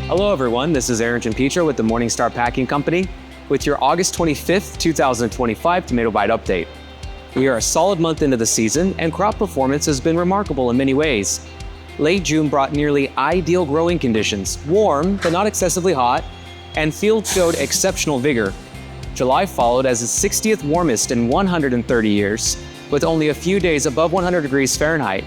Hello everyone, this is Aaron Giampietro with the Morningstar Packing Company with your August 25th, 2025 Tomato Bite Update. We are a solid month into the season and crop performance has been remarkable in many ways. Late June brought nearly ideal growing conditions, warm but not excessively hot, and fields showed exceptional vigor. July followed as the 60th warmest in 130 years, with only a few days above 100 degrees Fahrenheit.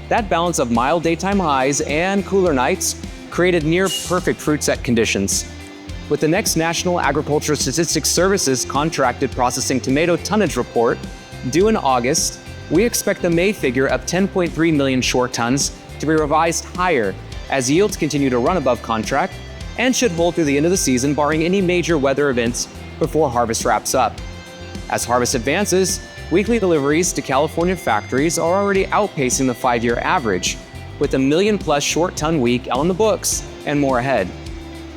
That balance of mild daytime highs and cooler nights created near-perfect fruit set conditions. With the next National Agricultural Statistics Services contracted processing tomato tonnage report due in August, we expect the May figure of 10.3 million short tons to be revised higher as yields continue to run above contract and should hold through the end of the season barring any major weather events before harvest wraps up. As harvest advances, weekly deliveries to California factories are already outpacing the 5-year average, with a million-plus short-ton week on the books and more ahead.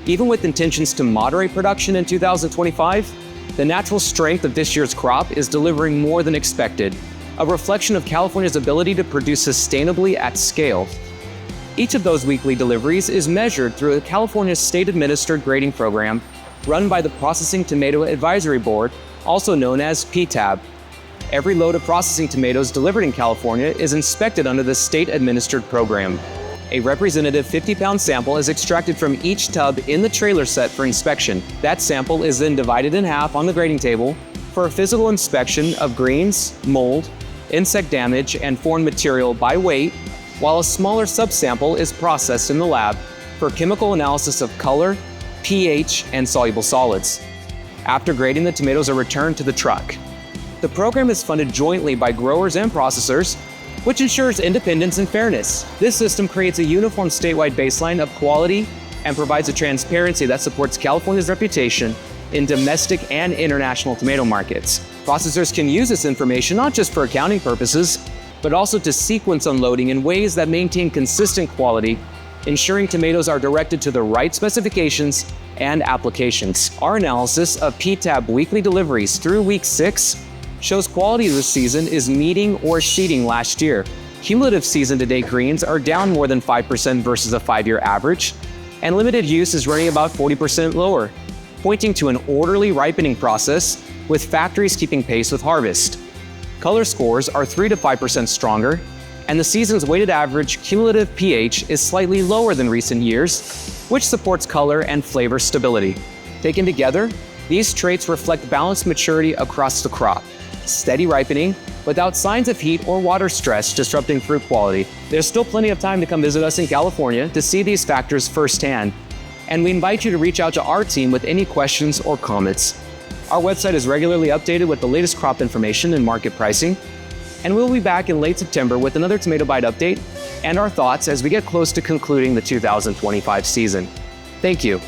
Even with intentions to moderate production in 2025, the natural strength of this year's crop is delivering more than expected, a reflection of California's ability to produce sustainably at scale. Each of those weekly deliveries is measured through a California state-administered grading program run by the Processing Tomato Advisory Board, also known as PTAB. Every load of processing tomatoes delivered in California is inspected under the state-administered program. A representative 50-pound sample is extracted from each tub in the trailer set for inspection. That sample is then divided in half on the grading table for a physical inspection of greens, mold, insect damage, and foreign material by weight, while a smaller subsample is processed in the lab for chemical analysis of color, pH, and soluble solids. After grading, the tomatoes are returned to the truck. The program is funded jointly by growers and processors, which ensures independence and fairness. This system creates a uniform statewide baseline of quality and provides a transparency that supports California's reputation in domestic and international tomato markets. Processors can use this information not just for accounting purposes, but also to sequence unloading in ways that maintain consistent quality, ensuring tomatoes are directed to the right specifications and applications. Our analysis of PTAB weekly deliveries through week 6 shows quality this season is meeting or exceeding last year. Cumulative season-to-date greens are down more than 5% versus a 5-year average, and limited use is running about 40% lower, pointing to an orderly ripening process with factories keeping pace with harvest. Color scores are 3 to 5% stronger, and the season's weighted average cumulative pH is slightly lower than recent years, which supports color and flavor stability. Taken together, these traits reflect balanced maturity across the crop, steady ripening, without signs of heat or water stress disrupting fruit quality. There's still plenty of time to come visit us in California to see these factors firsthand, and we invite you to reach out to our team with any questions or comments. Our website is regularly updated with the latest crop information and market pricing, and we'll be back in late September with another Tomato Bite update and our thoughts as we get close to concluding the 2025 season. Thank you.